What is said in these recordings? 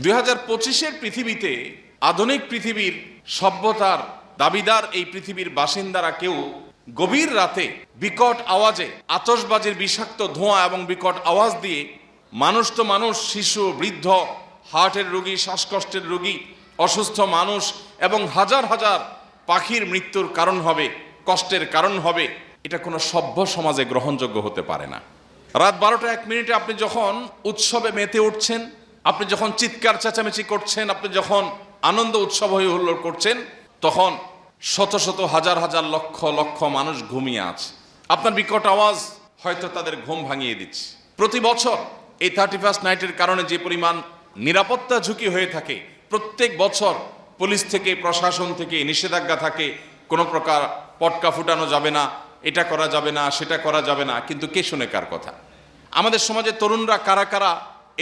2025-এর পৃথিবীতে আধুনিক পৃথিবীর সভ্যতার দাবিদার এই পৃথিবীর বাসিন্দারা কেউ গভীর রাতে বিকট আওয়াজে আতশবাজির বিষাক্ত ধোঁয়া এবং বিকট আওয়াজ দিয়ে মানুষ তো মানুষ, শিশু, বৃদ্ধ, হার্টের রোগী, শ্বাসকষ্টের রোগী, অসুস্থ মানুষ এবং হাজার হাজার পাখির মৃত্যুর কারণ হবে, কষ্টের কারণ হবে, এটা কোনো সভ্য সমাজে গ্রহণযোগ্য হতে পারে না। রাত 12:01 আপনি যখন উৎসবে মেতে উঠছেন, আপনি যখন চিৎকার চেঁচামেচি করছেন, আপনি যখন আনন্দ উৎসব হয়ে হুল্লোড় করছেন, তখন শত শত হাজার হাজার লক্ষ লক্ষ মানুষ ঘুমিয়ে আছে। আপনার বিকট আওয়াজ হয়তো তাদের ঘুম ভাঙিয়ে দিচ্ছে। প্রতি বছর এই 31st নাইটের কারণে যে পরিমাণ নিরাপত্তা ঝুঁকি হয়ে থাকে, প্রত্যেক বছর পুলিশ থেকে, প্রশাসন থেকে নিষেধাজ্ঞা থাকে, কোনো প্রকার পটকা ফুটানো যাবে না, এটা করা যাবে না, সেটা করা যাবে না, কিন্তু কে শুনে কার কথা? আমাদের সমাজের তরুণরা কারা কারা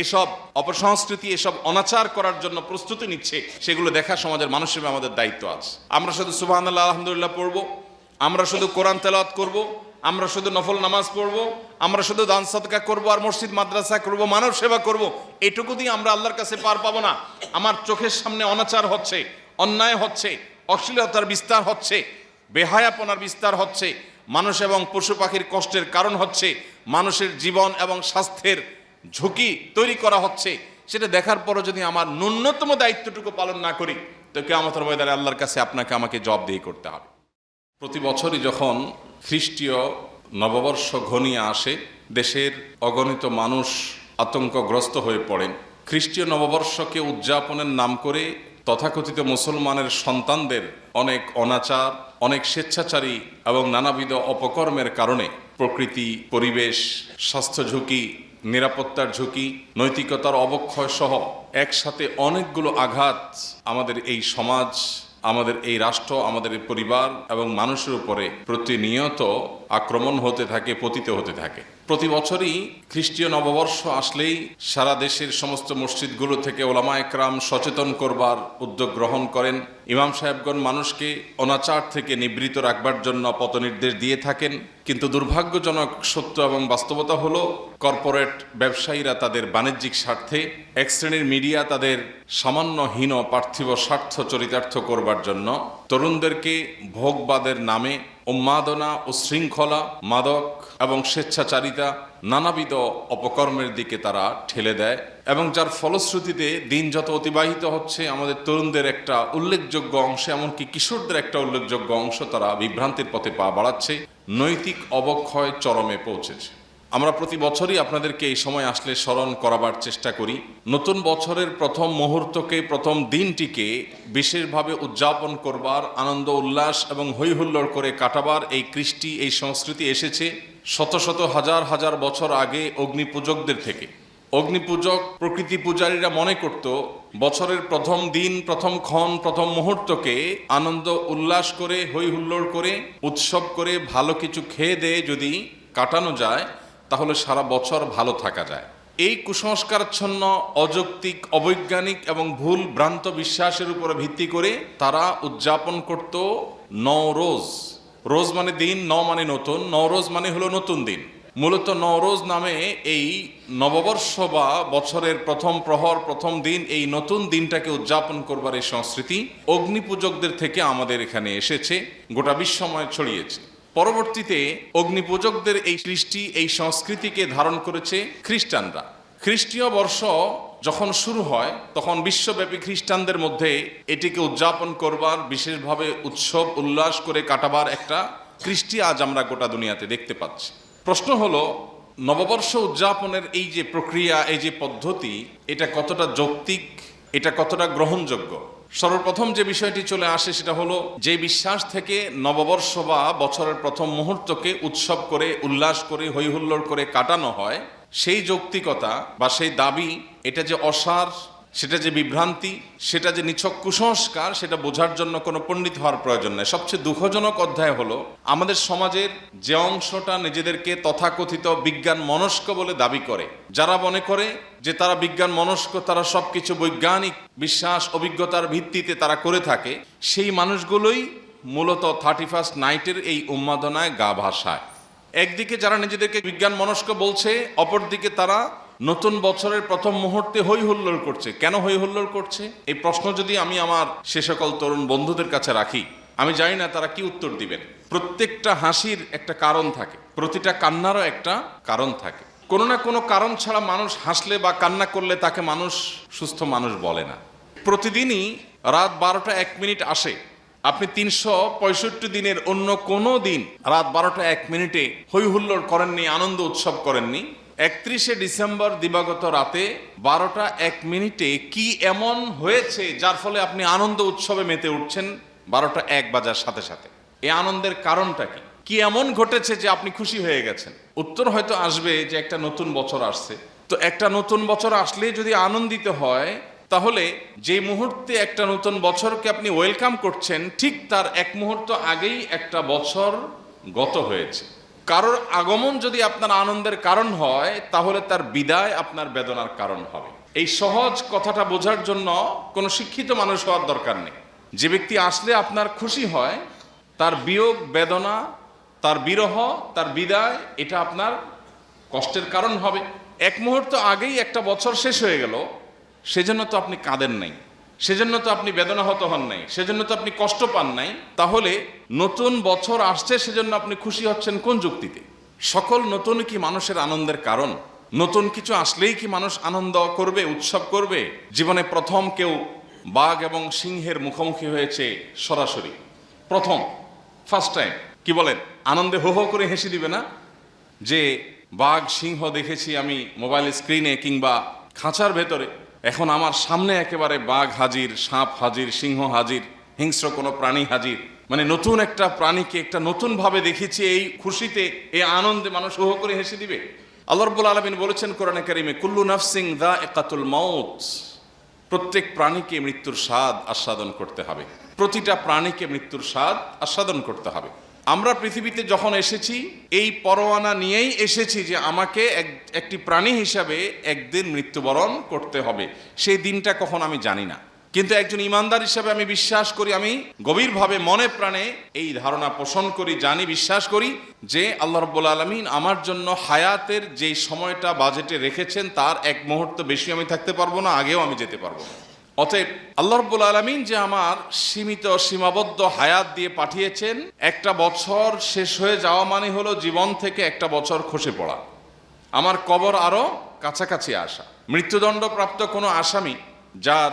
এসব অপসংস্কৃতি, এসব অনাচার করার জন্য প্রস্তুতি নিচ্ছে, সেগুলো দেখা সমাজের মানুষের আমাদের দায়িত্ব আছে। আমরা শুধু সুবহানাল্লাহ আলহামদুলিল্লাহ পড়ব, আমরা শুধু কোরআন তেলাওয়াত করব, আমরা শুধু নফল নামাজ পড়ব, আমরা শুধু দান সাদকা করব আর মসজিদ মাদ্রাসা করব, মানব সেবা করব, এটুকু দিয়ে আমরা আল্লাহর কাছে পার পাবো না। আমার চোখের সামনে অনাচার হচ্ছে, অন্যায় হচ্ছে, অশ্লীলতার বিস্তার হচ্ছে, বেহায়াপনার বিস্তার হচ্ছে, মানুষ এবং পশু পাখির কষ্টের কারণ হচ্ছে, মানুষের জীবন এবং স্বাস্থ্যের ঝুঁকি তৈরি করা হচ্ছে, সেটা দেখার পরও যদি আমার ন্যূনতম দায়িত্বটুকু পালন না করি, তো কিয়ামতের ময়দানে আল্লাহর কাছে আপনাকে আমাকে জবাবদিহি করতে হবে। প্রতি বছরই যখন খ্রিস্টীয় নববর্ষ ঘনিয়ে আসে, দেশের অগণিত মানুষ আতঙ্কগ্রস্ত হয়ে পড়েন। খ্রিস্টীয় নববর্ষকে উদযাপনের নাম করে তথাকথিত মুসলমানের সন্তানদের অনেক অনাচার, অনেক স্বেচ্ছাচারী এবং নানাবিধ অপকর্মের কারণে প্রকৃতি, পরিবেশ, স্বাস্থ্য ঝুঁকি, নিরাপত্তার ঝুঁকি, নৈতিকতার অবক্ষয় সহ একসাথে অনেকগুলো আঘাত আমাদের এই সমাজ, আমাদের এই রাষ্ট্র, আমাদের এই পরিবার এবং মানুষের উপরে প্রতিনিয়ত আক্রমণ হতে থাকে, পতিত হতে থাকে। প্রতি বছরই খ্রিস্টীয় নববর্ষ আসলেই সারা দেশের সমস্ত মসজিদগুলো থেকে ওলামা একরাম সচেতন করবার উদ্যোগ গ্রহণ করেন। ইমাম সাহেবগণ মানুষকে অনাচার থেকে নিবৃত রাখবার জন্য পথনির্দেশ দিয়ে থাকেন। কিন্তু দুর্ভাগ্যজনক সত্য এবং বাস্তবতা হলো, কর্পোরেট ব্যবসায়ীরা তাদের বাণিজ্যিক স্বার্থে, এক শ্রেণীর মিডিয়া তাদের সামান্য হীন পার্থিব স্বার্থ চরিতার্থ করবার জন্য তরুণদেরকে ভোগবাদের নামে উন্মাদনা, উশৃঙ্খলা, মাদক এবং স্বেচ্ছাচারিতা, নানাবিধ অপকর্মের দিকে তারা ঠেলে দেয়, এবং যার ফলশ্রুতিতে দিন যত অতিবাহিত হচ্ছে, আমাদের তরুণদের একটা উল্লেখযোগ্য অংশ, এমনকি কিশোরদের একটা উল্লেখযোগ্য অংশ তারা বিভ্রান্তির পথে পা বাড়াচ্ছে, নৈতিক অবক্ষয় চরমে পৌঁছেছে। আমরা প্রতি বছরই আপনাদেরকে এই সময় আসলে স্মরণ করাবার চেষ্টা করি। নতুন বছরের প্রথম মুহূর্তকে, প্রথম দিনটিকে বিশেষভাবে উদযাপন করবার, আনন্দ উল্লাস এবং হৈহুল্লোড় করে কাটাবার এই কৃষ্টি, এই সংস্কৃতি এসেছে শত শত হাজার হাজার বছর আগে অগ্নিপূজকদের থেকে। অগ্নিপূজক, প্রকৃতি পূজারীরা মনে করত বছরের প্রথম দিন, প্রথম ক্ষণ, প্রথম মুহূর্তকে আনন্দ উল্লাস করে, হৈহুল্লোড় করে, উৎসব করে, ভালো কিছু খেয়ে দিয়ে যদি কাটানো যায়, তাহলে সারা বছর ভালো থাকা যায়। এই কুসংস্কারাচ্ছন্ন, অযৌক্তিক, অবৈজ্ঞানিক এবং ভুল ভ্রান্ত বিশ্বাসের উপরে ভিত্তি করে তারা উদযাপন করত নওরোজ। রোজ মানে দিন, মানে নতুন, নওরোজ মানে হলো নতুন দিন। মূলত নওরোজ নামে এই নববর্ষ বা বছরের প্রথম প্রহর, প্রথম দিন, এই নতুন দিনটাকে উদযাপন করবার এই সংস্কৃতি অগ্নিপূজকদের থেকে আমাদের এখানে এসেছে, গোটা বিশ্বময় ছড়িয়েছে। পরবর্তীতে অগ্নিপূজকদের এই সৃষ্টি, এই সংস্কৃতিকে ধারণ করেছে খ্রিস্টানরা। খ্রিস্টীয় বর্ষ যখন শুরু হয়, তখন বিশ্বব্যাপী খ্রিস্টানদের মধ্যে এটিকে উদযাপন করবার, বিশেষভাবে উৎসব উল্লাস করে কাটাবার একটা কৃষ্টি আজ আমরা গোটা দুনিয়াতে দেখতে পাচ্ছি। প্রশ্ন হলো, নববর্ষ উদযাপনের এই যে প্রক্রিয়া, এই যে পদ্ধতি, এটা কতটা যৌক্তিক, এটা কতটা গ্রহণযোগ্য? সর্বপ্রথম যে বিষয়টি চলে আসে সেটা হলো, যে বিশ্বাস থেকে নববর্ষ বা বছরের প্রথম মুহূর্তকে উৎসব করে, উল্লাস করে, হৈহুল্লোড় করে কাটানো হয়, সেই যৌক্তিকতা বা সেই দাবি, এটা যে অসার, সেটা যে বিভ্রান্তি, সেটা যে নিছক কুসংস্কার, সেটা বোঝার জন্য কোনো পণ্ডিত হওয়ার প্রয়োজন নেই। সবচেয়ে দুঃখজনক অধ্যায় হলো, আমাদের সমাজের যে অংশটা নিজেদেরকে তথাকথিত বিজ্ঞান মনস্ক বলে দাবি করে, যারা মনে করে যে তারা বিজ্ঞান মনস্ক, তারা সবকিছু বৈজ্ঞানিক বিশ্বাস, অভিজ্ঞতার ভিত্তিতে তারা করে থাকে, সেই মানুষগুলোই মূলত 31st নাইটের এই উন্মাদনায় গা ভাসায়। একদিকে যারা নিজেদেরকে বিজ্ঞান মনস্ক বলছে, অপরদিকে তারা নতুন বছরের প্রথম মুহূর্তে হই হুল্লোড় করছে। কেন হই হুল্লোড় করছে? এই প্রশ্ন যদি আমি আমার সে সকল তরুণ বন্ধুদের কাছে রাখি, আমি জানি না তারা কি উত্তর দিবেন। প্রত্যেকটা হাসির একটা কারণ থাকে, প্রতিটা কান্নারও একটা কারণ থাকে। কোনো না কোনো কারণ ছাড়া মানুষ হাসলে বা কান্না করলে তাকে মানুষ সুস্থ মানুষ বলে না। প্রতিদিনই রাত 12টা 1 মিনিট আসে, আপনি 365 দিনের অন্য কোনো দিন রাত 12টা 1 মিনিটে হই হুল্লোড় করেননি, আনন্দ উৎসব করেননি। 31শে ডিসেম্বর দিবাগত রাতে 12টা 1 মিনিটে কি এমন হয়েছে যার ফলে আপনি আনন্দ উৎসবে মেতে উঠছেন 12টা 1 বাজার সাথে সাথে? এই আনন্দের কারণটা কি? কি এমন ঘটেছে যে আপনি খুশি হয়ে গেছেন? উত্তর হয়তো আসবে যে একটা নতুন বছর আসছে। তো একটা নতুন বছর আসলে যদি আনন্দিত হয়, তাহলে যে মুহূর্তে একটা নতুন বছরকে আপনি ওয়েলকাম করছেন, ঠিক তার 1 মুহূর্ত আগেই একটা বছর গত হয়েছে। কারোর আগমন যদি আপনার আনন্দের কারণ হয়, তাহলে তার বিদায় আপনার বেদনার কারণ হবে। এই সহজ কথাটা বোঝার জন্য কোনো শিক্ষিত মানুষ হওয়ার দরকার নেই। যে ব্যক্তি আসলে আপনার খুশি হয়, তার বিয়োগ বেদনা, তার বিরহ, তার বিদায়, এটা আপনার কষ্টের কারণ হবে। 1 মুহূর্ত আগেই একটা বছর শেষ হয়ে গেল, সেজন্য তো আপনি কাঁদেন নাই, সেজন্য তো আপনি বেদনাহত হন নাই, সেজন্য তো আপনি কষ্ট পান নাই। তাহলে নতুন বছর আসছে সেজন্য আপনি খুশি হচ্ছেন কোন যুক্তিতে? সকল নতুন কি মানুষের আনন্দের কারণ? নতুন কিছু আসলেই কি মানুষ আনন্দ করবে, উৎসব করবে? জীবনে প্রথম কেউ বাঘ এবং সিংহের মুখোমুখি হয়েছে সরাসরি, প্রথম, ফার্স্ট টাইম। কি বলেন? আনন্দে হো হো করে হেসে দিবে না যে বাঘ সিংহ দেখেছি আমি মোবাইল স্ক্রিনে কিংবা খাঁচার ভেতরে, এখন আমার সামনে একেবারে বাঘ হাজির, সাপ হাজির, সিংহ হাজির, হিংস্র কোনো প্রাণী হাজির। মানে নতুন একটা প্রাণীকে একটা নতুন ভাবে দেখেছি, এই খুশিতে, এই আনন্দে মানুষ হো হো করে হেসে দিবে। আল্লাহ রাব্বুল আলামিন বলেছেন কোরআনে কারীমে, কুল্লু নাফসিন যায়িকাতুল মাউত, প্রত্যেক প্রাণীকে মৃত্যুর স্বাদ আস্বাদন করতে হবে। প্রতিটা প্রাণীকে মৃত্যুর স্বাদ আস্বাদন করতে হবে। আমরা পৃথিবীতে যখন এসেছি, এই পরোয়ানা নিয়েই এসেছি যে আমাকে একটি প্রাণী হিসাবে একদিন মৃত্যুবরণ করতে হবে। সেই দিনটা কখন আমি জানি না, কিন্তু একজন ইমানদার হিসাবে আমি বিশ্বাস করি, আমি গভীরভাবে মনে প্রাণে এই ধারণা পোষণ করি, জানি, বিশ্বাস করি যে আল্লাহ রাব্বুল আলামিন আমার জন্য হায়াতের যে সময়টা বাজেটে রেখেছেন, তার 1 মুহূর্ত বেশি আমি থাকতে পারবো না, আগেও আমি যেতে পারবো না। অতএব আল্লাহ রাব্বুল আলামিন যে আমার সীমিত সীমাবদ্ধ হায়াত দিয়ে পাঠিয়েছেন, একটা বছর শেষ হয়ে যাওয়া মানে হলো জীবন থেকে একটা বছর খসে পড়া, আমার কবর আরো কাছাকাছি আসা। মৃত্যুদণ্ডপ্রাপ্ত কোনো আসামি যার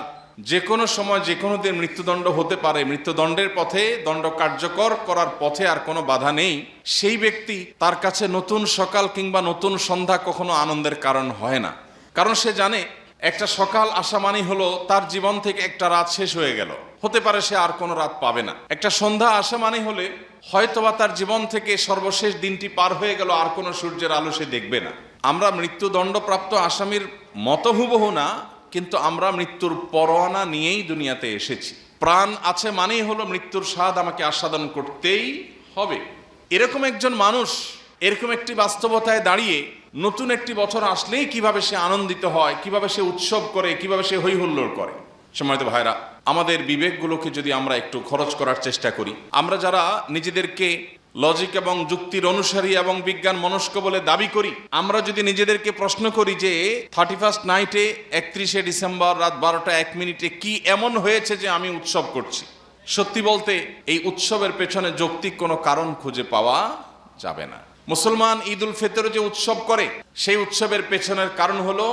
যে কোনো সময় যে কোনো দিন মৃত্যুদণ্ড হতে পারে, মৃত্যুদণ্ডের পথে, দণ্ড কার্যকর করার পথে আর কোনো বাধা নেই, সেই ব্যক্তি, তার কাছে নতুন সকাল কিংবা নতুন সন্ধ্যা কখনো আনন্দের কারণ হয় না। কারণ সে জানে একটা সকাল আসা মানে হলো তার জীবন থেকে একটা রাত শেষ হয়ে গেল, হতে পারে সে আর কোনো রাত পাবে না। একটা সন্ধ্যা আসা মানে হলে হয়তোবা তার জীবন থেকে সর্বশেষ দিনটি পার হয়ে গেল, আর কোনো সূর্যের আলো সে দেখবে না। আমরা মৃত্যুদণ্ডপ্রাপ্ত আসামির মতো হুবহু না, কিন্তু আমরা মৃত্যুর পরোয়ানা নিয়েই দুনিয়াতে এসেছি। প্রাণ আছে মানেই হলো মৃত্যুর স্বাদ আমাকে আস্বাদন করতেই হবে। এরকম একজন মানুষ এরকম একটি বাস্তবতায় দাঁড়িয়ে নতুন একটি বছর আসলেই কিভাবে সে আনন্দিত হয়, কিভাবে সে উৎসব করে, কিভাবে সে হই হুল্লোড় করে। সম্মানিত ভাইরা, আমাদের বিবেকগুলোকে যদি আমরা একটু খরচ করার চেষ্টা করি, আমরা যারা নিজেদেরকে লজিক এবং যুক্তির অনুসারী এবং বিজ্ঞান মনস্ক বলে দাবি করি, আমরা যদি নিজেদেরকে প্রশ্ন করি যে 31st নাইটে 31শে ডিসেম্বর রাত 12টা 1 মিনিটে কি এমন হয়েছে যে আমি উৎসব করছি, সত্যি বলতে এই উৎসবের পেছনে যৌক্তিক কোনো কারণ খুঁজে পাওয়া যাবে না। মুসলমান ঈদ উল ফিতর যে উৎসব করে, সেই উৎসবের পেছনের কারণ হলো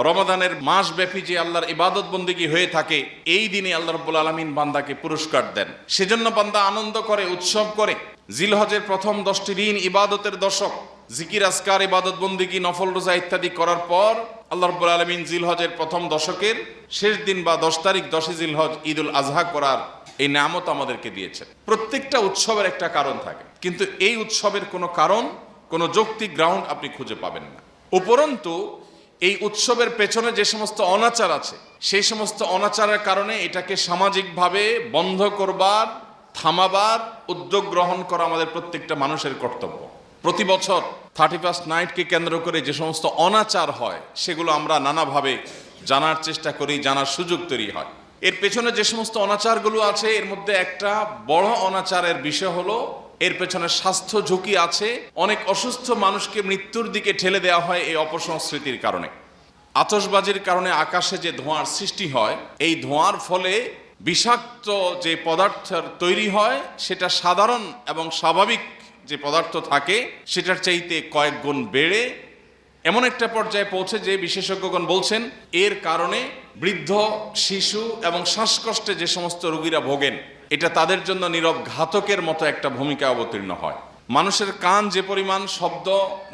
রমাদানের মাস ব্যাপী যে আল্লাহর ইবাদত বন্দেগী হয়ে থাকে, এই দিনে আল্লাহ রাব্বুল আলামিন বান্দাকে পুরস্কার দেন, সেজন্য বান্দা আনন্দ করে, উৎসব করে। জিলহজের প্রথম 10টি দিন ইবাদতের দশক, জিকির আজকার, ইবাদত বন্দেগী, নফল রোজা ইত্যাদি করার পর আল্লাহ রাব্বুল আলামিন জিলহজের প্রথম দশকের শেষ দিন বা 10 তারিখ 10ই জিলহজ ঈদুল আজহা করার এই নামত আমাদেরকে দিয়েছেন। প্রত্যেকটা উৎসবের একটা কারণ থাকে, কিন্তু এই উৎসবের কোনো কারণ, কোনো যৌক্তিক গ্রাউন্ড আপনি খুঁজে পাবেন না। উপরন্তু এই উৎসবের পেছনে যে সমস্ত অনাচার আছে, সেই সমস্ত অনাচারের কারণে এটাকে সামাজিকভাবে বন্ধ করবার, থামাবার উদ্যোগ গ্রহণ করা আমাদের প্রত্যেকটা মানুষের কর্তব্য। প্রতি বছর 31st নাইটকে কেন্দ্র করে যে সমস্ত অনাচার হয়, সেগুলো আমরা নানাভাবে জানার চেষ্টা করি, জানার সুযোগ তৈরি হয়। এর পেছনে যে সমস্ত অনাচারগুলো আছে, এর মধ্যে একটা বড় অনাচারের বিষয় হলো এর পেছনে স্বাস্থ্য ঝুঁকি আছে। অনেক অসুস্থ মানুষকে মৃত্যুর দিকে ঠেলে দেওয়া হয় এই অপসংস্কৃতির কারণে। আতশবাজির কারণে আকাশে যে ধোঁয়ার সৃষ্টি হয়, এই ধোঁয়ার ফলে বিষাক্ত যে পদার্থ তৈরি হয় সেটা সাধারণ এবং স্বাভাবিক যে পদার্থ থাকে সেটার চাইতে কয়েক গুণ বেড়ে এমন একটা পর্যায়ে পৌঁছে যে বিশেষজ্ঞগণ বলছেন এর কারণে বৃদ্ধ, শিশু এবং শ্বাসকষ্টে যে সমস্ত রোগীরা ভোগেন, এটা তাদের জন্য নীরব ঘাতকের মতো একটা ভূমিকা অবতীর্ণ হয়। মানুষের কান যে পরিমাণ শব্দ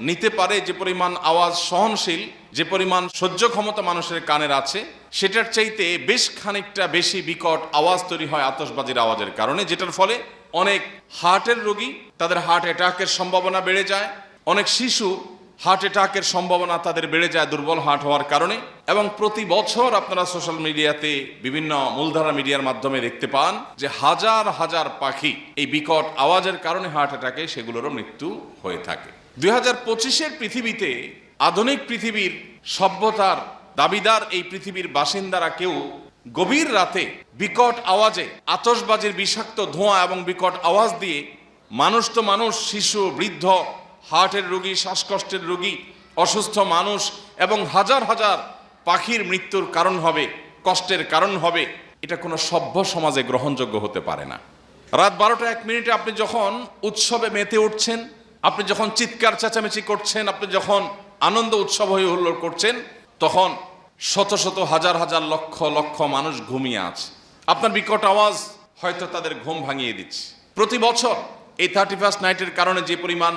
নিতে পারে, যে পরিমাণ আওয়াজ সহনশীল, যে পরিমাণ সহ্য ক্ষমতা মানুষের কানের আছে, সেটার চাইতে বেশ খানিকটা বেশি বিকট আওয়াজ তৈরি হয় আতশবাজির আওয়াজের কারণে, যেটার ফলে অনেক হার্টের রোগী তাদের হার্ট অ্যাটাকের সম্ভাবনা বেড়ে যায়। অনেক শিশু হার্ট অ্যাটাকের সম্ভাবনা তাদের বেড়ে যায় দুর্বল হার্ট হওয়ার কারণে। এবং প্রতি বছর আপনারা সোশ্যাল মিডিয়াতে বিভিন্ন মূলধারা মিডিয়ার মাধ্যমে দেখতে পান যে হাজার হাজার পাখি এই বিকট আওয়াজের কারণে হার্ট অ্যাটাকে সেগুলোরও মৃত্যু হয়ে থাকে। 2025-এর পৃথিবীতে, আধুনিক পৃথিবীর সভ্যতার দাবিদার এই পৃথিবীর বাসিন্দারা কেউ গভীর রাতে বিকট আওয়াজে আতশবাজির বিষাক্ত ধোঁয়া এবং বিকট আওয়াজ দিয়ে মানুষ তো মানুষ, শিশু, বৃদ্ধ, হার্টের রোগী, শ্বাসকষ্টের রোগী, অসুস্থ মানুষ এবং হাজার হাজার পাখির মৃত্যুর কারণ হবে, কষ্টের কারণ হবে, এটা কোনো সভ্য সমাজে গ্রহণযোগ্য হতে পারে না। রাত 12টা 1 মিনিটে আপনি যখন উৎসবে মেতে উঠছেন, আপনি যখন চিৎকার চেঁচামেচি করছেন, আপনি যখন আনন্দ উৎসব হয়ে হুল্লোড় করছেন, তখন শত শত হাজার হাজার লক্ষ লক্ষ মানুষ ঘুমিয়ে আছে। আপনার বিকট আওয়াজ হয়তো তাদের ঘুম ভাঙিয়ে দিচ্ছে। প্রতি বছর এই 31st নাইটের কারণে যে পরিমাণ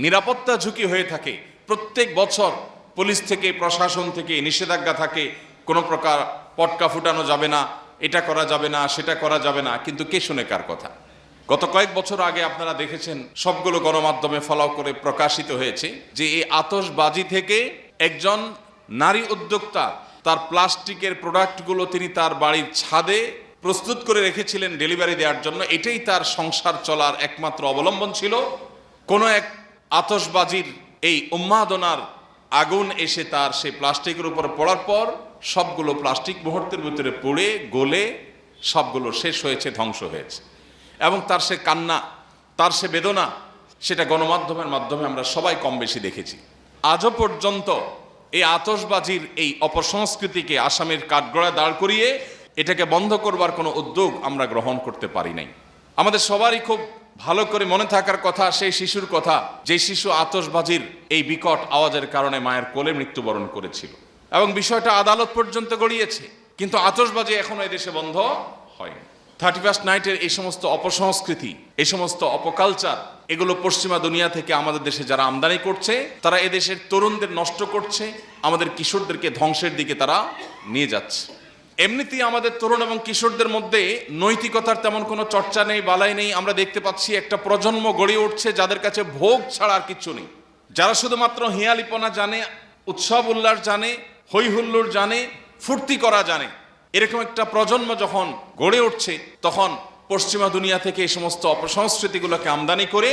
নিরাপত্তা ঝুঁকি হয়ে থাকে, প্রত্যেক বছর পুলিশ থেকে, প্রশাসন থেকে নিষেধাজ্ঞা থাকে, কোনো প্রকার পটকা ফুটানো যাবে না, এটা করা যাবে না, সেটা করা যাবে না, কিন্তু কে শুনে কার কথা? গত কয়েক বছর আগে আপনারা দেখেছেন, সবগুলো গণমাধ্যমে ফলো করে প্রকাশিত হয়েছে যে এই আতশবাজি থেকে একজন নারী উদ্যোক্তা তার প্লাস্টিকের প্রোডাক্টগুলো তিনি তার বাড়ির ছাদে প্রস্তুত করে রেখেছিলেন ডেলিভারি দেওয়ার জন্য। এটাই তার সংসার চলার একমাত্র অবলম্বন ছিল। কোনো এক আতশবাজির এই উন্মাদনার আগুন এসে তার সেই প্লাস্টিকের উপর পড়ার পর সবগুলো প্লাস্টিক মুহূর্তের ভিতরে পড়ে গলে সবগুলো শেষ হয়েছে, ধ্বংস হয়েছে। এবং তার সে কান্না, তার সে বেদনা, সেটা গণমাধ্যমের মাধ্যমে আমরা সবাই কম বেশি দেখেছি। আজও পর্যন্ত এই আতশবাজির এই অপসংস্কৃতিকে আসামের কাঠগড়ায় দাঁড় করিয়ে এটাকে বন্ধ করবার কোনো উদ্যোগ আমরা গ্রহণ করতে পারি নাই। আমাদের সবারই খুব ভালো করে মনে থাকার কথা সেই শিশুর কথা, যে শিশু আতশবাজির এই বিকট আওয়াজের কারণে মায়ের কোলে মৃত্যুবরণ করেছিল। এবং বিষয়টা আদালত পর্যন্ত গড়িয়েছে, কিন্তু আতশবাজি এখনো এদেশে বন্ধ হয়নি। 31st নাইটের এই সমস্ত অপসংস্কৃতি, এই সমস্ত অপকালচার, এগুলো পশ্চিমা দুনিয়া থেকে আমাদের দেশে যারা আমদানি করছে, তারা এদেশের তরুণদের নষ্ট করছে, আমাদের কিশোরদেরকে ধ্বংসের দিকে তারা নিয়ে যাচ্ছে। এমনিতেই আমাদের তরুণ এবং কিশোরদের মধ্যে নৈতিকতার তেমন কোনো চর্চা নেই, বালাই নেই। আমরা দেখতে পাচ্ছি একটা প্রজন্ম গড়ে উঠছে যাদের কাছে ভোগ ছাড়া আর কিচ্ছু নেই, যারা শুধুমাত্র হিয়ালিপনা জানে, উৎসব উল্লাস জানে, হই হুল্লোড় জানে, ফুর্তি করা জানে। এরকম একটা প্রজন্ম যখন গড়ে উঠছে, তখন পশ্চিমা দুনিয়া থেকে এই সমস্ত অপসংস্কৃতিগুলোকে আমদানি করে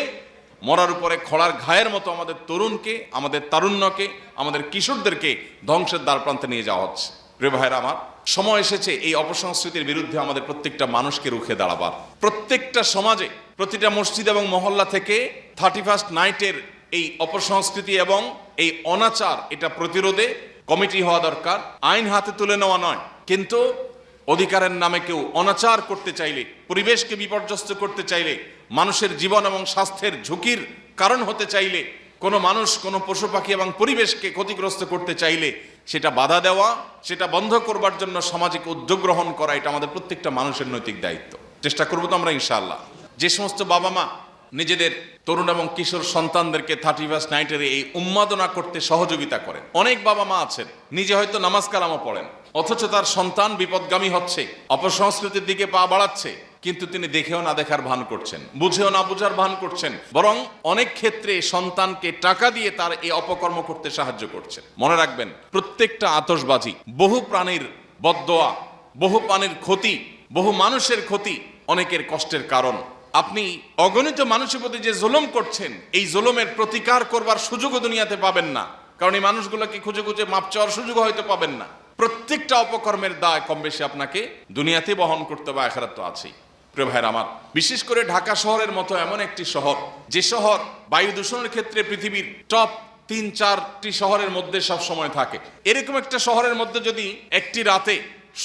মরার উপরে খড়ার ঘায়ের মতো আমাদের তরুণকে, আমাদের তারুণ্যকে, আমাদের কিশোরদেরকে ধ্বংসের দ্বারপ্রান্তে নিয়ে যাওয়া হচ্ছে। প্রিয় ভাইরা আমার, সময় এসেছে এই অপসংস্কৃতির বিরুদ্ধে আমাদের প্রত্যেকটা মানুষকে রুখে দাঁড়াবার। প্রত্যেকটা সমাজে, প্রতিটা মসজিদ এবং মহল্লা থেকে 31st নাইটের এই অপসংস্কৃতি এবং এই অনাচার, এটা প্রতিরোধে কমিটি হওয়া দরকার। আইন হাতে তুলে নেওয়া নয়, কিন্তু অধিকারের নামে কেউ অনাচার করতে চাইলে, পরিবেশকে বিপর্যস্ত করতে চাইলে, মানুষের জীবন এবং স্বাস্থ্যের ঝুঁকির কারণ হতে চাইলে, কোনো মানুষ, কোনো পশু পাখি এবং পরিবেশকে ক্ষতিগ্রস্ত করতে চাইলে সেটা বাধা দেওয়া, সেটা বন্ধ করবার জন্য সামাজিক উদ্যোগ গ্রহণ করা, এটা আমাদের প্রত্যেকটা মানুষের নৈতিক দায়িত্ব। চেষ্টা করবো তো আমরা ইনশাআল্লাহ। যে সমস্ত বাবা মা নিজেদের তরুণ এবং কিশোর সন্তানদেরকে 31st নাইটের এই উন্মাদনা করতে সহযোগিতা করেন, অনেক বাবা মা আছেন নিজে হয়তো নামাজ কালামও পড়েন, অথচ তার সন্তান বিপদগামী হচ্ছে, অপসংস্কৃতির দিকে পা বাড়াচ্ছে, কিন্তু তিনি দেখেও না দেখার ভান করছেন, বুঝেও না বুঝার ভান করছেন, বরং অনেক ক্ষেত্রে সন্তানকে টাকা দিয়ে তার এই অপকর্ম করতে সাহায্য করছেন। মনে রাখবেন, প্রত্যেকটা আতশবাজি বহু প্রাণীর বদদোয়া, বহু প্রাণীর ক্ষতি, বহু মানুষের ক্ষতি, অনেকের কষ্টের কারণ। আপনি অগণিত মানুষের প্রতি যে জুলুম করছেন, এই জুলুমের প্রতিকার করবার সুযোগও দুনিয়াতে পাবেন না, কারণ এই মানুষগুলোকে খুঁজে খুঁজে মাপ চাওয়ার সুযোগ হয়তো পাবেন না। প্রত্যেকটা অপকর্মের দায় কম বেশি আপনাকে দুনিয়াতে বহন করতে হবে, আখিরাত তো আছেই। প্রিয় ভাইরা আমার, বিশেষ করে ঢাকা শহরের মতো এমন একটি শহর, যে শহর বায়ু দূষণের ক্ষেত্রে পৃথিবীর টপ 3-4টি শহরের মধ্যে সব সময় থাকে, এরকম একটা শহরের মধ্যে যদি একটি রাতে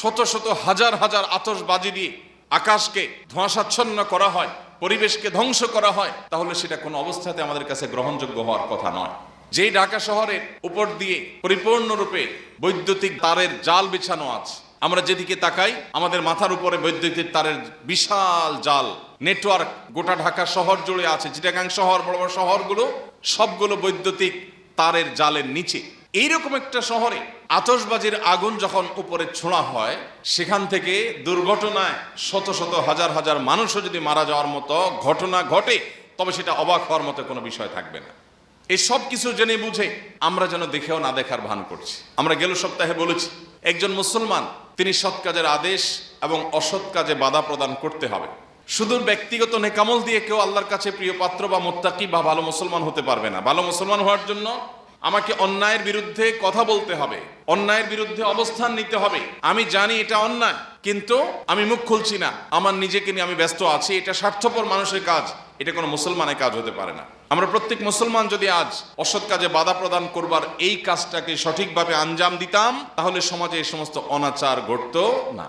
শত শত হাজার হাজার আতশবাজি দিয়ে আকাশকে ধোঁয়াশাচ্ছন্ন করা হয়, পরিবেশকে ধ্বংস করা হয়, তাহলে সেটা কোনো অবস্থাতে আমাদের কাছে গ্রহণযোগ্য হওয়ার কথা নয়। যেই ঢাকা শহরের উপর দিয়ে পরিপূর্ণরূপে বৈদ্যুতিক তারের জাল বিছানো আছে, আমরা যেদিকে তাকাই আমাদের মাথার উপরে বৈদ্যুতিক তারের বিশাল জাল নেটওয়ার্ক গোটা ঢাকা শহর জুড়ে আছে। চিটাগাং শহর, বড় বড় শহরগুলো সবগুলো বৈদ্যুতিক তারের জালের নিচে। এইরকম একটা শহরে আতশবাজির আগুন যখন উপরে ছোঁড়া হয়, সেখান থেকে দুর্ঘটনায় শত শত হাজার হাজার মানুষও যদি মারা যাওয়ার মতো ঘটনা ঘটে, তবে সেটা অবাক হওয়ার মতো কোনো বিষয় থাকবে না। এই সব কিছু জেনে বুঝে আমরা যেন দেখেও না দেখার ভান করছি। আমরা গেল সপ্তাহে বলেছি, একজন মুসলমান তিনি সৎ কাজের আদেশ এবং অসৎ কাজে বাধা প্রদান করতে হবে। শুধু ব্যক্তিগত নেকামল দিয়ে কেউ আল্লাহর কাছে প্রিয় পাত্র বা মুত্তাকি বা ভালো মুসলমান হতে পারবে না। ভালো মুসলমান হওয়ার জন্য আমাকে অন্যায়ের বিরুদ্ধে কথা বলতে হবে, অন্যায়ের বিরুদ্ধে অবস্থান নিতে হবে। আমি জানি এটা অন্যায়, কিন্তু আমি মুখ খুলছি না, আমার নিজেকে নিয়ে আমি ব্যস্ত আছি। এটা স্বার্থপর মানুষের কাজ, এটা কোনো মুসলমানের কাজ হতে পারে না। আমরা প্রত্যেক মুসলমান যদি আজ অসৎ কাজে বাধা প্রদান করবার এই কাজটাকে সঠিকভাবে আঞ্জাম দিতাম, তাহলে সমাজে এই সমস্ত অনাচার ঘটতো না।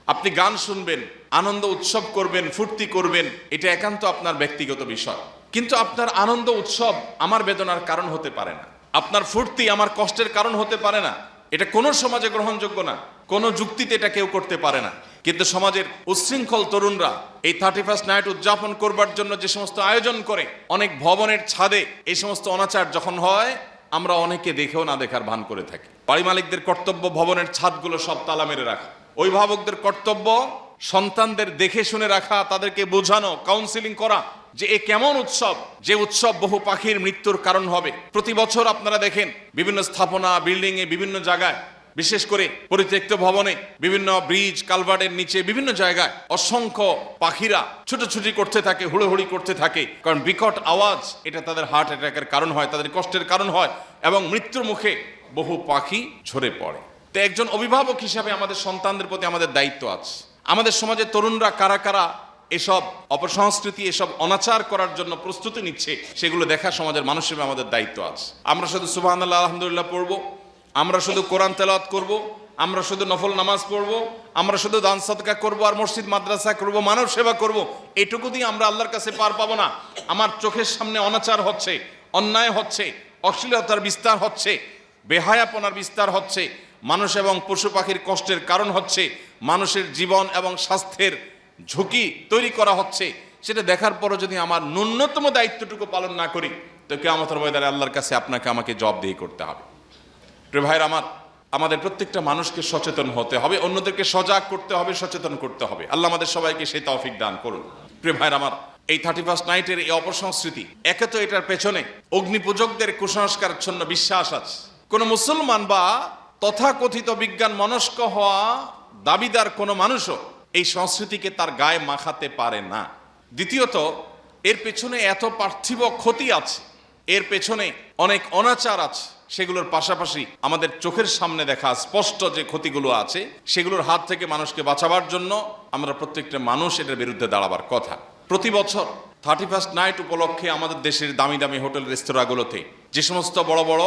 আপনি গান শুনবেন, আনন্দ উৎসব করবেন, ফুর্তি করবেন, এটা একান্ত আপনার ব্যক্তিগত বিষয়। কিন্তু আপনার আনন্দ উৎসব আমার বেদনার কারণ হতে পারে না, আপনার ফুর্তি আমার কষ্টের কারণ হতে পারে না। এটা কোনো সমাজে গ্রহণযোগ্য না, কোনো যুক্তিতে এটা কেউ করতে পারে না। কিন্তু সমাজের উচ্ছৃঙ্খল তরুণরা এই 31st নাইট উদযাপন করবার জন্য যে সমস্ত আয়োজন করে, অনেক ভবনের ছাদে এই সমস্ত অনাচার যখন হয়, আমরা অনেকে দেখেও না দেখার ভান করে থাকি। বাড়ি মালিকদের কর্তব্য ভবনের ছাদগুলো সব তালা মেরে রাখা, অভিভাবকদের কর্তব্য সন্তানদের দেখে শুনে রাখা, তাদেরকে বোঝানো, কাউন্সিলিং করা যে এ কেমন উৎসব, যে উৎসব বহু পাখির মৃত্যুর কারণ হবে। প্রতি বছর আপনারা দেখেন বিভিন্ন স্থাপনা, বিল্ডিং এ, বিভিন্ন জায়গায়, বিশেষ করে পরিত্যক্ত ভবনে, বিভিন্ন ব্রিজ কালভার্টের নিচে, বিভিন্ন জায়গায় অসংখ্য পাখিরা ছুটোছুটি করতে থাকে, হুড়োহুড়ি করতে থাকে। কারণ বিকট আওয়াজ এটা তাদের হার্ট অ্যাটাকের কারণ হয়, তাদের কষ্টের কারণ হয়, এবং মৃত্যুর মুখে বহু পাখি ঝরে পড়ে। তো একজন অভিভাবক হিসাবে আমাদের সন্তানদের প্রতি আমাদের দায়িত্ব আছে। আমাদের সমাজের তরুণরা কারা কারা এসব অপসংস্কৃতি, এসব অনাচার করার জন্য প্রস্তুতি নিচ্ছে, সেগুলো দেখা সমাজের মানুষ হিসেবে আমাদের দায়িত্ব আছে। আমরা শুধু সুবহানাল্লাহ আলহামদুলিল্লাহ পড়বো, আমরা শুধু কোরআন তেলাওয়াত করব, আমরা শুধু নফল নামাজ পড়ব, আমরা শুধু দান সদকা করব, আর মসজিদ মাদ্রাসা করব, মানব সেবা করব, এটুকু দিয়ে আমরা আল্লাহর কাছে পার পাবো না। আমার চোখের সামনে অনাচার হচ্ছে, অন্যায় হচ্ছে, অশ্লীলতার বিস্তার হচ্ছে, বেহায়াপনার বিস্তার হচ্ছে, মানুষ এবং পশু পাখির কষ্টের কারণ হচ্ছে, মানুষের জীবন এবং স্বাস্থ্যের ঝুঁকি তৈরি করা হচ্ছে, সেটা দেখার পরও যদি আমার ন্যূনতম দায়িত্বটুকু পালন না করি, তো কিয়ামতের ময়দানে আল্লাহর কাছে আপনাকে আমাকে জবাবদিহি করতে হবে। প্রিয় ভাইরা আমার, আমাদের প্রত্যেকটা মানুষকে সচেতন হতে হবে, অন্যদেরকে সজাগ করতে হবে, সচেতন করতে হবে। আল্লাহ আমাদের সবাইকে সেই তৌফিক দান করুন। প্রিয় ভাইরা আমার, এই 31st নাইটের এই অপসংস্কৃতি, একে তো এটার পেছনে অগ্নিপূজকদের কুসংস্কারাচ্ছন্ন বিশ্বাস আছে। কোন মুসলমান বা তথাকথিত বিজ্ঞান মনস্ক হওয়া দাবিদার কোনো মানুষও এই সংস্কৃতিকে তার গায়ে মাখাতে পারে না। দ্বিতীয়ত, এর পেছনে এত পার্থিব ক্ষতি আছে, এর পেছনে অনেক অনাচার আছে, সেগুলোর পাশাপাশি আমাদের চোখের সামনে দেখা স্পষ্ট যে ক্ষতিগুলো আছে, সেগুলোর হাত থেকে মানুষকে বাঁচাবার জন্য আমরা প্রত্যেকটা মানুষ এটার বিরুদ্ধে দাঁড়াবার কথা। প্রতি বছর 31st নাইট উপলক্ষে আমাদের দেশের দামি দামি হোটেল রেস্তোরাঁগুলোতে যে সমস্ত বড় বড়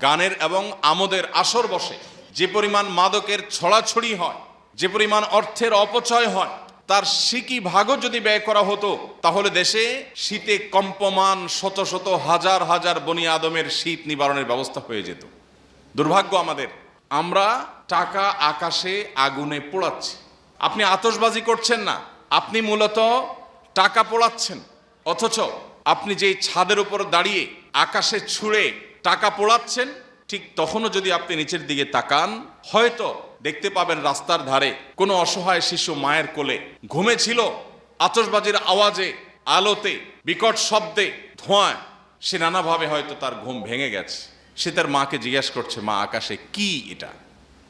গানের এবং আমোদের আসর বসে, যে পরিমাণ মাদকের ছড়াছড়ি হয়, যে পরিমাণ অর্থের অপচয় হয়, তার সিকি ভাগও যদি ব্যয় করা হতো, তাহলে দেশে শীতে কম্পমান শত শত হাজার হাজার বনি আদমের শীত নিবারণের ব্যবস্থা হয়ে যেত। দুর্ভাগ্য আমাদের, আমরা টাকা আকাশে আগুনে পোড়াচ্ছি। আপনি আতশবাজি করছেন না, আপনি মূলত টাকা পোড়াচ্ছেন। অথচ আপনি যেই ছাদের উপর দাঁড়িয়ে আকাশে ছুঁড়ে টাকা পোড়াচ্ছেন, ঠিক তখনও যদি আপনি নিচের দিকে তাকান, হয়তো দেখতে পাবেন রাস্তার ধারে কোনো অসহায় শিশু মায়ের কোলে ঘুমেছিল। আতশবাজির আওয়াজে, আলোতে, বিকট শব্দে, ধোঁয়ায় সে নানাভাবে হয়তো তার ঘুম ভেঙে গেছে। সে তার মাকে জিজ্ঞাসা করছে, মা, আকাশে কি এটা?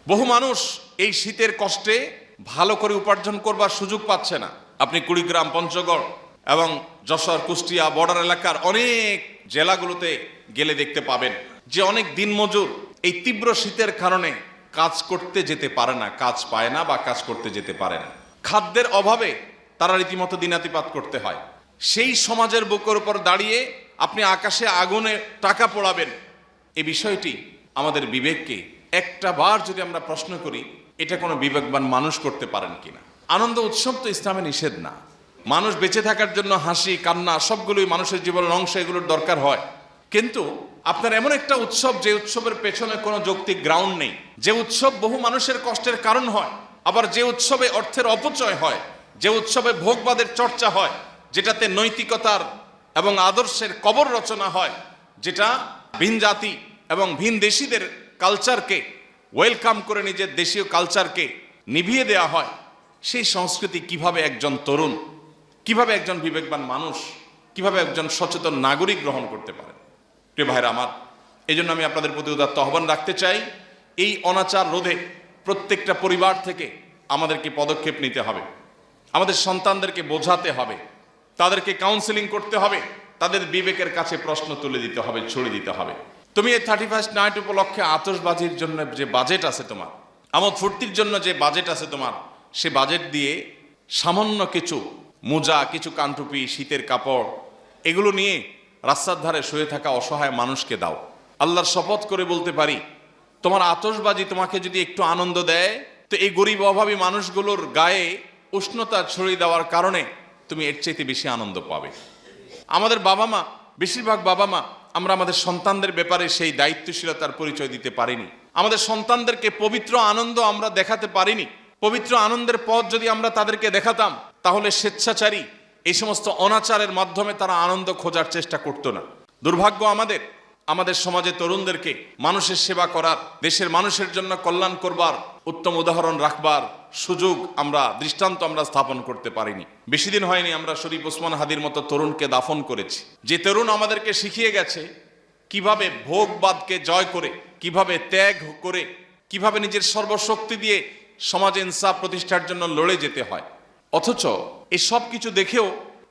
বহু মানুষ এই শীতের কষ্টে ভালো করে উপার্জন করবার সুযোগ পাচ্ছে না। আপনি কুড়িগ্রাম, পঞ্চগড় এবং যশোর, কুষ্টিয়া বর্ডার এলাকার অনেক জেলাগুলোতে গেলে দেখতে পাবেন যে অনেক দিনমজুর এই তীব্র শীতের কারণে কাজ করতে যেতে পারে না, কাজ পায় না বা কাজ করতে যেতে পারে না। খাদ্যের অভাবে তারা রীতিমতো দিনাতিপাত করতে হয়। সেই সমাজের বুকের উপর দাঁড়িয়ে আপনি আকাশে আগুনে টাকা পোড়াবেন, এই বিষয়টি আমাদের বিবেককে একটা বার যদি আমরা প্রশ্ন করি, এটা কোনো বিবেকবান মানুষ করতে পারেন কিনা। আনন্দ উৎসব তো ইসলামে নিষেধ না। মানুষ বেঁচে থাকার জন্য হাসি কান্না সবগুলোই মানুষের জীবনের অংশ, এগুলোর দরকার হয়। কিন্তু আপনার এমন একটা উৎসব যে উৎসবের পেছনে কোনো যৌক্তিক গ্রাউন্ড নেই, যে উৎসব বহু মানুষের কষ্টের কারণ হয়, আবার যে উৎসবে অর্থের অপচয় হয়, যে উৎসবে ভোগবাদের চর্চা হয়, যেটাতে নৈতিকতার এবং আদর্শের কবর রচনা হয়, যেটা ভিন জাতি এবং ভিন দেশিদের কালচারকে ওয়েলকাম করে নিজের দেশীয় কালচারকে নিভিয়ে দেওয়া হয়, সেই সংস্কৃতি কিভাবে একজন তরুণ, কিভাবে একজন বিবেকবান মানুষ, কিভাবে একজন সচেতন নাগরিক গ্রহণ করতে পারে? প্রিয় ভাইরা আমার, এই জন্য আমি আপনাদের প্রতি উদাত্ত আহ্বান রাখতে চাই, এই অনাচার রোধে প্রত্যেকটা পরিবার থেকে আমাদেরকে পদক্ষেপ নিতে হবে। আমাদের সন্তানদেরকে বোঝাতে হবে, তাদেরকে কাউন্সেলিং করতে হবে, তাদের বিবেকের কাছে প্রশ্ন তুলে দিতে হবে, ছড়িয়ে দিতে হবে। তুমি এই 31st নাইট উপলক্ষে আতশবাজির জন্য যে বাজেট আছে তোমার, আমোদ ফুর্তির জন্য যে বাজেট আছে তোমার, সে বাজেট দিয়ে সামান্য কিছু মোজা, কিছু কানটুপি, শীতের কাপড়, এগুলো নিয়ে রাস্তার ধারে শুয়ে থাকা অসহায় মানুষকে দাও। আল্লাহর শপথ করে বলতে পারি, তোমার আতশবাজি তোমাকে যদি একটু আনন্দ দেয়, তো এই গরিব অভাবী মানুষগুলোর গায়ে উষ্ণতা ছড়িয়ে দেওয়ার কারণে তুমি এর চাইতে বেশি আনন্দ পাবে। আমাদের বাবা মা, বেশিরভাগ বাবা মা, আমরা আমাদের সন্তানদের ব্যাপারে সেই দায়িত্বশীলতার পরিচয় দিতে পারিনি। আমাদের সন্তানদেরকে পবিত্র আনন্দ আমরা দেখাতে পারিনি। পবিত্র আনন্দের পথ যদি আমরা তাদেরকে দেখাতাম, তাহলে স্বেচ্ছাচারী এই সমস্ত অনাচারের মাধ্যমে তারা আনন্দ খোঁজার চেষ্টা করতো না। দুর্ভাগ্য আমাদের সমাজে তরুণদেরকে মানুষের সেবা করার, দেশের মানুষের জন্য কল্যাণ করবার, উত্তম উদাহরণ রাখবার সুযোগ দৃষ্টান্ত আমরা স্থাপন করতে পারিনি। বেশি দিন হয়নি আমরা শরীফ ওসমান হাদির মতো তরুণকে দাফন করেছি, যে তরুণ আমাদেরকে শিখিয়ে গেছে কিভাবে ভোগবাদকে জয় করে, কিভাবে ত্যাগ করে, কিভাবে নিজের সর্বশক্তি দিয়ে সমাজে ইনসাফ প্রতিষ্ঠার জন্য লড়ে যেতে হয়। অথচ এই সব কিছু দেখেও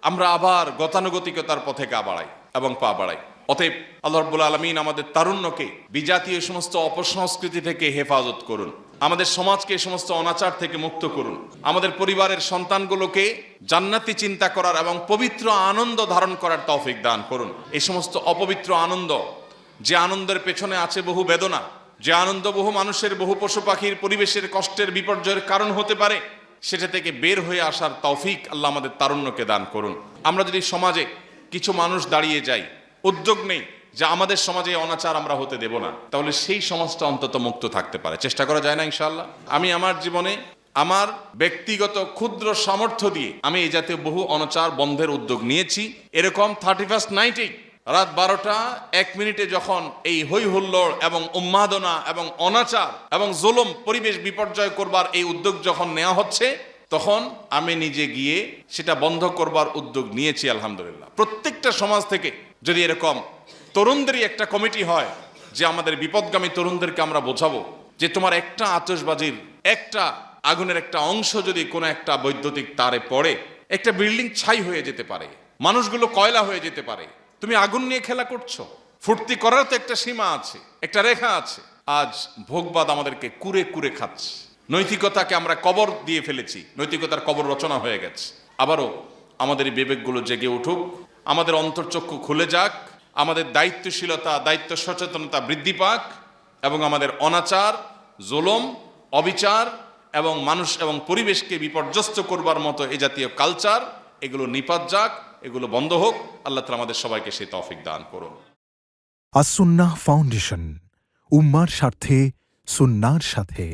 আমরা আবার গতানুগতিকতার পথে গা বাড়াই এবং পা বাড়াই। অতএব আল্লাহ রাব্বুল আলামিন আমাদের তারুণ্যকে বিজাতীয় সমস্ত অপসংস্কৃতি থেকে হেফাজত করুন, আমাদের সমাজকে এই সমস্ত অনাচার থেকে মুক্ত করুন, আমাদের পরিবারের সন্তানগুলোকে জান্নাতি চিন্তা করার এবং পবিত্র আনন্দ ধারণ করার তৌফিক দান করুন। এই সমস্ত অপবিত্র আনন্দ, যে আনন্দের পেছনে আছে বহু বেদনা, যে আনন্দ বহু মানুষের, বহু পশু পাখির, পরিবেশের কষ্টের বিপর্যয়ের কারণ হতে পারে, সেটা থেকে বের হয়ে আসার তৌফিক আল্লাহ আমাদের তারুণ্যকে দান করুন। আমরা যদি সমাজে কিছু মানুষ দাঁড়িয়ে যাই, উদ্যোগ নেই যে আমাদের সমাজে অনাচার আমরা হতে দেব না, তাহলে সেই সমাজটা অন্তত মুক্ত থাকতে পারে। চেষ্টা করা যায় না ইনশাআল্লাহ? আমি আমার জীবনে আমার ব্যক্তিগত ক্ষুদ্র সামর্থ্য দিয়ে আমি এই জাতীয় বহু অনাচার বন্ধের উদ্যোগ নিয়েছি। এরকম 31st নাইটে রাত 12:01 যখন এই হই হুল্লোড় এবং উন্মাদনা এবং অনাচার এবং জুলুম, পরিবেশ বিপর্যয় করবার এই উদ্যোগ যখন নেওয়া হচ্ছে, তখন আমি নিজে গিয়ে সেটা বন্ধ করবার উদ্যোগ নিয়েছি আলহামদুলিল্লাহ। প্রত্যেকটা সমাজ থেকে যদি এরকম তরুণদেরই একটা কমিটি হয়, যে আমাদের বিপদগামী তরুণদেরকে আমরা বোঝাবো যে তোমার একটা আতশবাজির, একটা আগুনের একটা অংশ যদি কোনো একটা বৈদ্যুতিক তারে পড়ে, একটা বিল্ডিং ছাই হয়ে যেতে পারে, মানুষগুলো কয়লা হয়ে যেতে পারে। তুমি আগুন নিয়ে খেলা করছো। ফুর্তি করার তো একটা সীমা আছে, একটা রেখা আছে। আজ ভোগবাদ আমাদেরকে কুরে কুরে খাচ্ছে। নৈতিকতাকে আমরা কবর দিয়ে ফেলেছি, নৈতিকতার কবর রচনা হয়ে গেছে। আবারও আমাদের বিবেকগুলো জেগে উঠুক, আমাদের অন্তর্চক্ষু খুলে যাক, আমাদের দায়িত্বশীলতা, দায়িত্ব সচেতনতা বৃদ্ধি পাক, এবং আমাদের অনাচার, জুলুম, অবিচার এবং মানুষ এবং পরিবেশকে বিপর্যস্ত করবার মতো এই জাতীয় কালচার, এগুলো নিপাত যাক, এগুলো বন্ধ হোক। আল্লাহ তাআলা আমাদের সবাইকে সেই তৌফিক দান করুন। আস-সুন্নাহ ফাউন্ডেশন, উম্মার স্বার্থে, সুন্নাহর সাথে।